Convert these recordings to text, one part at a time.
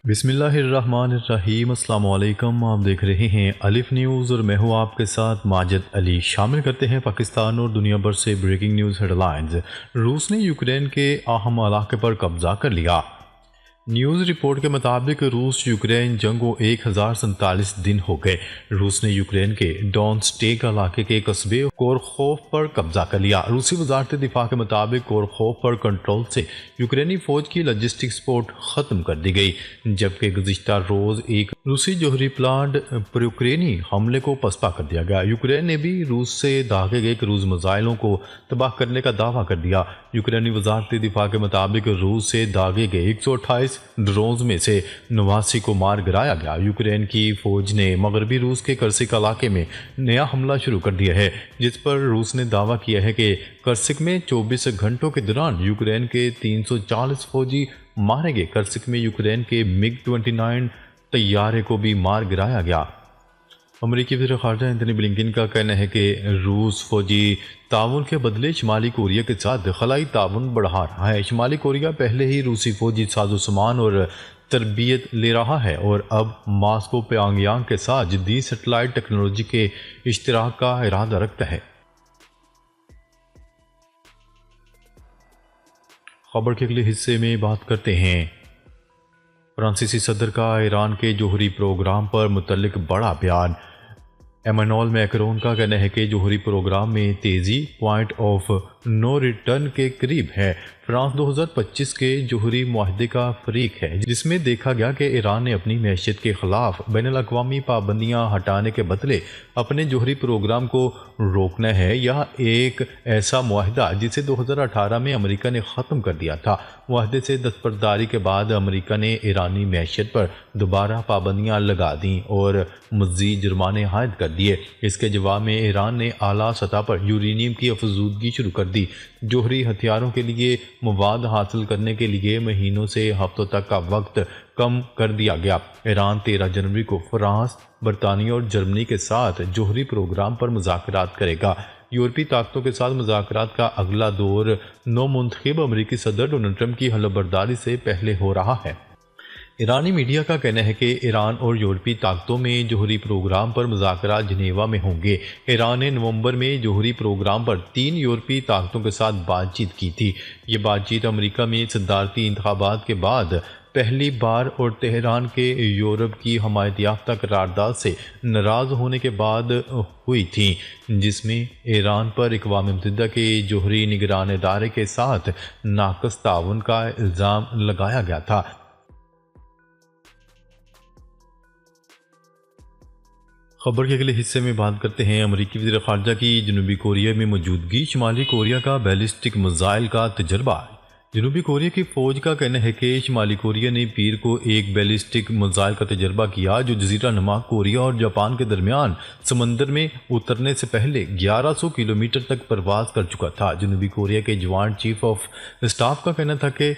بسم اللہ الرحمن الرحیم۔ السلام علیکم، آپ دیکھ رہے ہیں الف نیوز اور میں ہوں آپ کے ساتھ ماجد علی۔ شامل کرتے ہیں پاکستان اور دنیا بھر سے بریکنگ نیوز ہیڈ لائنز۔ روس نے یوکرین کے اہم علاقے پر قبضہ کر لیا۔ نیوز رپورٹ کے مطابق روس یوکرین جنگ کو 1047 دن ہو گئے۔ روس نے یوکرین کے ڈونسٹیک علاقے کے قصبے کورخوف پر قبضہ کر لیا۔ روسی وزارت دفاع کے مطابق کورخوف پر کنٹرول سے یوکرینی فوج کی لاجسٹک سپورٹ ختم کر دی گئی، جبکہ گزشتہ روز ایک روسی جوہری پلانٹ پر یوکرینی حملے کو پسپا کر دیا گیا۔ یوکرین نے بھی روس سے داغے گئے کروز میزائلوں کو تباہ کرنے کا دعویٰ کر دیا۔ یوکرینی وزارت دفاع کے مطابق روس سے داغے گئے 128 ڈرونز میں سے 89 کو مار گرایا گیا۔ یوکرین کی فوج نے مغربی روس کے کرسک علاقے میں نیا حملہ شروع کر دیا ہے، جس پر روس نے دعویٰ کیا ہے کہ کرسک میں 24 گھنٹوں کے دوران یوکرین کے 340 فوجی مارے گئے۔ کرسک میں یوکرین کے MiG 29 طیارے کو بھی مار گرایا گیا۔ امریکی وزیر خارجہ اینتھنی بلنکن کا کہنا ہے کہ روس فوجی تعاون کے بدلے شمالی کوریا کے ساتھ خلائی تعاون بڑھا رہا ہے۔ شمالی کوریا پہلے ہی روسی فوجی ساز و سامان اور تربیت لے رہا ہے اور اب ماسکو پیانگ یانگ کے ساتھ جدید سیٹلائٹ ٹیکنالوجی کے اشتراک کا ارادہ رکھتا ہے۔ خبر کے اگلے حصے میں بات کرتے ہیں فرانسیسی صدر کا ایران کے جوہری پروگرام پر متعلق بڑا بیان۔ ایمانوئل میکرون کا کہنا ہے کہ جوہری پروگرام میں تیزی پوائنٹ آف نو ریٹرن کے قریب ہے۔ فرانس 2025 کے جوہری معاہدے کا فریق ہے، جس میں دیکھا گیا کہ ایران نے اپنی معیشت کے خلاف بین الاقوامی پابندیاں ہٹانے کے بدلے اپنے جوہری پروگرام کو روکنا ہے، یا ایک ایسا معاہدہ جسے 2018 میں امریکہ نے ختم کر دیا تھا۔ معاہدے سے دستبرداری کے بعد امریکہ نے ایرانی معیشت پر دوبارہ پابندیاں لگا دیں اور مزید جرمانے عائد کر دیے۔ اس کے جواب میں ایران نے اعلیٰ سطح پر یورینیم کی افزودگی شروع کر دی۔ جوہری ہتھیاروں کے لیے مواد حاصل کرنے کے لیے مہینوں سے ہفتوں تک کا وقت کم کر دیا گیا۔ ایران 13 جنوری کو فرانس، برطانیہ اور جرمنی کے ساتھ جوہری پروگرام پر مذاکرات کرے گا۔ یورپی طاقتوں کے ساتھ مذاکرات کا اگلا دور نو منتخب امریکی صدر ڈونلڈ ٹرمپ کی حلف برداری سے پہلے ہو رہا ہے۔ ایرانی میڈیا کا کہنا ہے کہ ایران اور یورپی طاقتوں میں جوہری پروگرام پر مذاکرات جنیوا میں ہوں گے۔ ایران نے نومبر میں جوہری پروگرام پر 3 یورپی طاقتوں کے ساتھ بات چیت کی تھی۔ یہ بات چیت امریکہ میں صدارتی انتخابات کے بعد پہلی بار اور تہران کے یورپ کی حمایت یافتہ قرارداد سے ناراض ہونے کے بعد ہوئی تھی، جس میں ایران پر اقوام متحدہ کے جوہری نگران ادارے کے ساتھ ناقص تعاون کا الزام لگایا گیا تھا۔ خبر کے اگلے حصے میں بات کرتے ہیں امریکی وزیر خارجہ کی جنوبی کوریا میں موجودگی، شمالی کوریا کا بیلسٹک میزائل کا تجربہ۔ جنوبی کوریا کی فوج کا کہنا ہے کہ شمالی کوریا نے پیر کو ایک بیلسٹک میزائل کا تجربہ کیا، جو جزیرہ نما کوریا اور جاپان کے درمیان سمندر میں اترنے سے پہلے 1100 کلومیٹر تک پرواز کر چکا تھا۔ جنوبی کوریا کے جوائنٹ چیف آف اسٹاف کا کہنا تھا کہ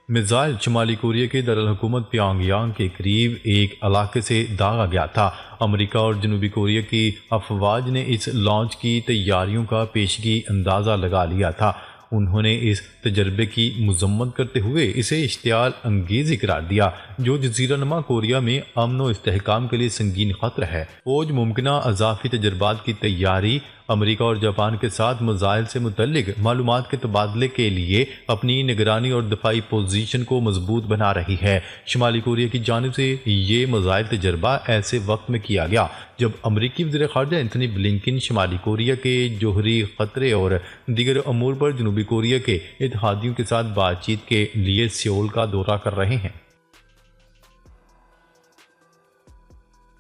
میزائل شمالی کوریا کے دارالحکومت پیانگ یانگ کے قریب ایک علاقے سے داغا گیا تھا۔ امریکہ اور جنوبی کوریا کی افواج نے اس لانچ کی تیاریوں کا پیشگی اندازہ لگا لیا تھا۔ انہوں نے اس تجربے کی مذمت کرتے ہوئے اسے اشتعال انگیزی قرار دیا، جو جزیرہ نما کوریا میں امن و استحکام کے لیے سنگین خطرہ ہے۔ فوج ممکنہ اضافی تجربات کی تیاری، امریکہ اور جاپان کے ساتھ میزائل سے متعلق معلومات کے تبادلے کے لیے اپنی نگرانی اور دفاعی پوزیشن کو مضبوط بنا رہی ہے۔ شمالی کوریا کی جانب سے یہ میزائل تجربہ ایسے وقت میں کیا گیا جب امریکی وزیر خارجہ اینتھنی بلنکن شمالی کوریا کے جوہری خطرے اور دیگر امور پر جنوبی کوریا کے اتحادیوں کے ساتھ بات چیت کے لیے سیول کا دورہ کر رہے ہیں۔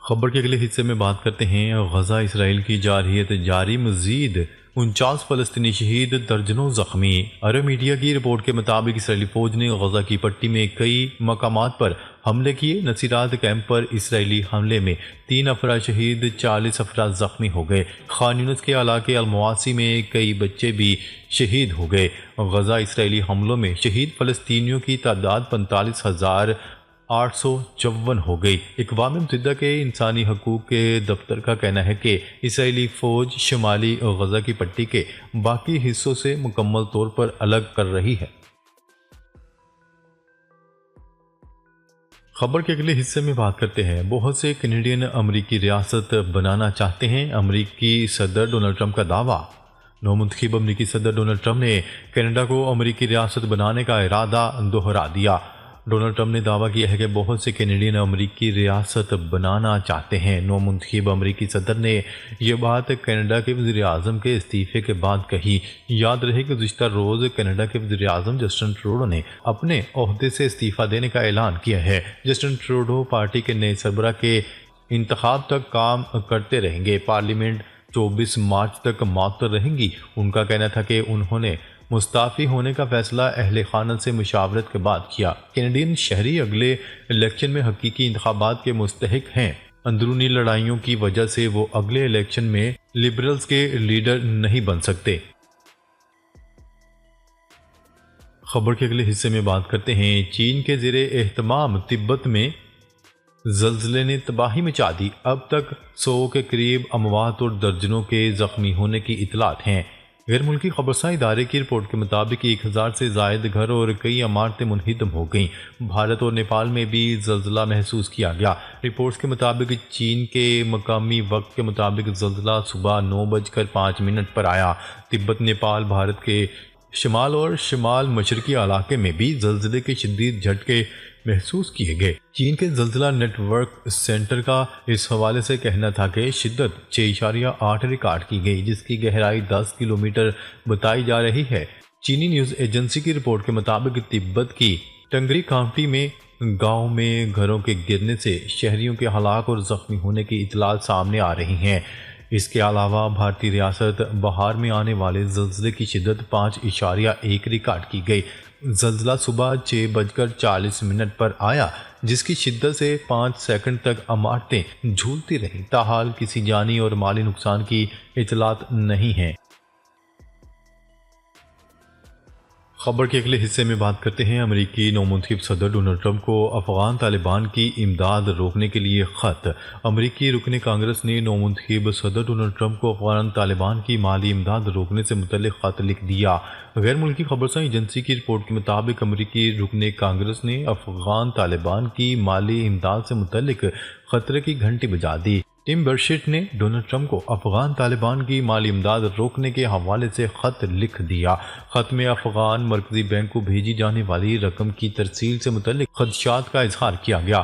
خبر کے اگلے حصے میں بات کرتے ہیں غزہ اسرائیل کی جارحیت جاری، مزید 49 فلسطینی شہید، درجنوں زخمی۔ عرب میڈیا کی رپورٹ کے مطابق اسرائیلی فوج نے غزہ کی پٹی میں کئی مقامات پر حملے کیے۔ نصیرات کیمپ پر اسرائیلی حملے میں 3 افراد شہید، 40 افراد زخمی ہو گئے۔ خان یونس کے علاقے المواسی میں کئی بچے بھی شہید ہو گئے۔ غزہ اسرائیلی حملوں میں شہید فلسطینیوں کی تعداد 45,854 ہو گئی۔ اقوام متحدہ کے انسانی حقوق کے دفتر کا کہنا ہے کہ اسرائیلی فوج شمالی غزہ کی پٹی کے باقی حصوں سے مکمل طور پر الگ کر رہی ہے۔ خبر کے اگلے حصے میں بات کرتے ہیں، بہت سے کینیڈین امریکی ریاست بنانا چاہتے ہیں، امریکی صدر ڈونلڈ ٹرمپ کا دعویٰ۔ نو منتخب امریکی صدر ڈونلڈ ٹرمپ نے کینیڈا کو امریکی ریاست بنانے کا ارادہ دہرا دیا۔ ڈونلڈ ٹرمپ نے دعویٰ کیا ہے کہ بہت سے کینیڈین امریکی ریاست بنانا چاہتے ہیں۔ نو منتخب امریکی صدر نے یہ بات کینیڈا کے وزیر اعظم کے استعفے کے بعد کہی۔ یاد رہے کہ گزشتہ روز کینیڈا کے وزیر اعظم جسٹن ٹروڈو نے اپنے عہدے سے استعفیٰ دینے کا اعلان کیا ہے۔ جسٹن ٹروڈو پارٹی کے نئے سربراہ کے انتخاب تک کام کرتے رہیں گے۔ پارلیمنٹ 24 مارچ تک معطل رہیں گی۔ ان کا کہنا تھا کہ انہوں نے مستعفی ہونے کا فیصلہ اہل خانہ سے مشاورت کے بعد کیا۔ کینیڈین شہری اگلے الیکشن میں حقیقی انتخابات کے مستحق ہیں۔ اندرونی لڑائیوں کی وجہ سے وہ اگلے الیکشن میں لبرلز کے لیڈر نہیں بن سکتے۔ خبر کے اگلے حصے میں بات کرتے ہیں، چین کے زیر اہتمام تبت میں زلزلے نے تباہی مچا دی۔ اب تک 100 کے قریب اموات اور درجنوں کے زخمی ہونے کی اطلاعات ہیں۔ غیر ملکی خبرساں ادارے کی رپورٹ کے مطابق 1000 سے زائد گھر اور کئی عمارتیں منہدم ہو گئیں۔ بھارت اور نیپال میں بھی زلزلہ محسوس کیا گیا۔ رپورٹس کے مطابق چین کے مقامی وقت کے مطابق زلزلہ صبح 9:05 پر آیا۔ تبت، نیپال، بھارت کے شمال اور شمال مشرقی علاقے میں بھی زلزلے کے شدید جھٹکے محسوس کیے گئے۔ چین کے زلزلہ نیٹ ورک سینٹر کا اس حوالے سے کہنا تھا کہ شدت 6.8 ریکارڈ کی گئی، جس کی گہرائی 10 کلومیٹر بتائی جا رہی ہے۔ چینی نیوز ایجنسی کی رپورٹ کے مطابق تبت کی ٹنگری کاؤنٹی میں گاؤں میں گھروں کے گرنے سے شہریوں کے ہلاک اور زخمی ہونے کی اطلاعات سامنے آ رہی ہیں۔ اس کے علاوہ بھارتی ریاست بہار میں آنے والے زلزلے کی شدت 5.1 ریکارڈ کی گئی۔ زلزلہ صبح 6:40 پر آیا، جس کی شدت سے 5 سیکنڈ تک عمارتیں جھولتی رہیں۔ تاحال کسی جانی اور مالی نقصان کی اطلاعات نہیں ہیں۔ خبر کے اگلے حصے میں بات کرتے ہیں، امریکی نو منتخب صدر ڈونلڈ ٹرمپ کو افغان طالبان کی امداد روکنے کے لیے خط۔ امریکی رکن کانگریس نے نو منتخب صدر ڈونلڈ ٹرمپ کو افغان طالبان کی مالی امداد روکنے سے متعلق خط لکھ دیا۔ غیر ملکی خبرساں ایجنسی کی رپورٹ کے مطابق امریکی رکن کانگریس نے افغان طالبان کی مالی امداد سے متعلق خطرے کی گھنٹی بجا دی۔ ٹم برشٹ نے ڈونلڈ ٹرمپ کو افغان طالبان کی مالی امداد روکنے کے حوالے سے خط لکھ دیا۔ خط میں افغان مرکزی بینک کو بھیجی جانے والی رقم کی ترسیل سے متعلق خدشات کا اظہار کیا گیا۔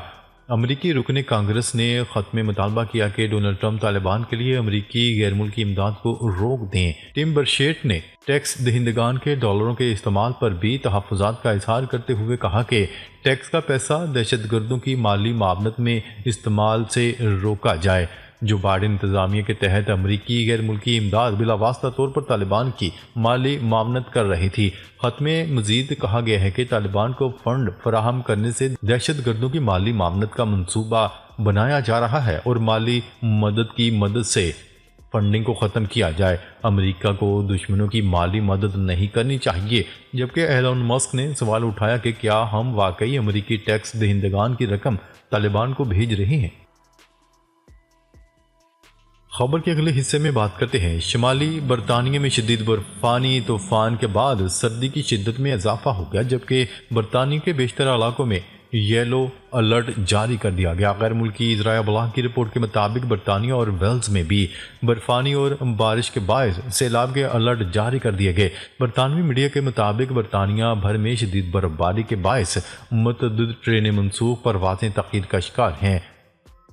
امریکی رکن کانگریس نے خط میں مطالبہ کیا کہ ڈونلڈ ٹرمپ طالبان کے لیے امریکی غیر ملکی امداد کو روک دیں۔ ٹم برشیٹ نے ٹیکس دہندگان کے ڈالروں کے استعمال پر بھی تحفظات کا اظہار کرتے ہوئے کہا کہ ٹیکس کا پیسہ دہشت گردوں کی مالی معاونت میں استعمال سے روکا جائے۔ جو بائیڈن انتظامیہ کے تحت امریکی غیر ملکی امداد بلا واسطہ طور پر طالبان کی مالی معاونت کر رہی تھی۔ خط میں مزید کہا گیا ہے کہ طالبان کو فنڈ فراہم کرنے سے دہشت گردوں کی مالی معاونت کا منصوبہ بنایا جا رہا ہے اور مالی مدد کی مدد سے فنڈنگ کو ختم کیا جائے۔ امریکہ کو دشمنوں کی مالی مدد نہیں کرنی چاہیے، جبکہ ایلون مسک نے سوال اٹھایا کہ کیا ہم واقعی امریکی ٹیکس دہندگان کی رقم طالبان کو بھیج رہے ہیں۔ خبر کے اگلے حصے میں بات کرتے ہیں، شمالی برطانیہ میں شدید برفانی طوفان کے بعد سردی کی شدت میں اضافہ ہو گیا، جبکہ برطانیہ کے بیشتر علاقوں میں یلو الرٹ جاری کر دیا گیا۔ غیر ملکی ذرائع ابلاغ کی رپورٹ کے مطابق برطانیہ اور ویلز میں بھی برفانی اور بارش کے باعث سیلاب کے الرٹ جاری کر دیے گئے۔ برطانوی میڈیا کے مطابق برطانیہ بھر میں شدید برفباری کے باعث متعدد ٹرینیں منسوخ، پروازیں تاخیر کا شکار ہیں۔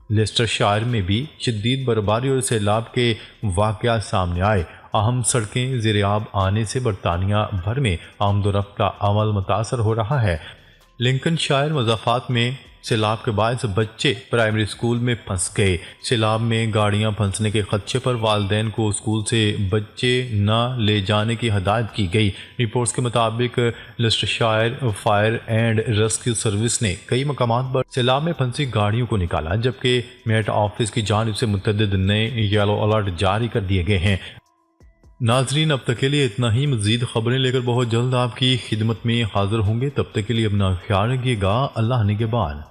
لیسٹر شائر میں بھی شدید برفباری اور سیلاب کے واقعات سامنے آئے۔ اہم سڑکیں زیر آب آنے سے برطانیہ بھر میں آمد و رفت کا عمل متاثر ہو رہا ہے۔ لنکن شائر مضافات میں سیلاب کے باعث بچے پرائمری اسکول میں پھنس گئے۔ سیلاب میں گاڑیاں پھنسنے کے خدشے پر والدین کو اسکول سے بچے نہ لے جانے کی ہدایت کی گئی۔ رپورٹس کے مطابق لیسٹرشائر فائر اینڈ ریسکیو سروس نے کئی مقامات پر سیلاب میں پھنسی گاڑیوں کو نکالا، جبکہ میٹ آفس کی جانب سے متعدد نئے یلو الرٹ جاری کر دیے گئے ہیں۔ ناظرین، اب تک کے لیے اتنا ہی۔ مزید خبریں لے کر بہت جلد آپ کی خدمت میں حاضر ہوں گے۔ تب تک کے لیے اپنا خیال رکھیے گا۔ اللہ نگہبان۔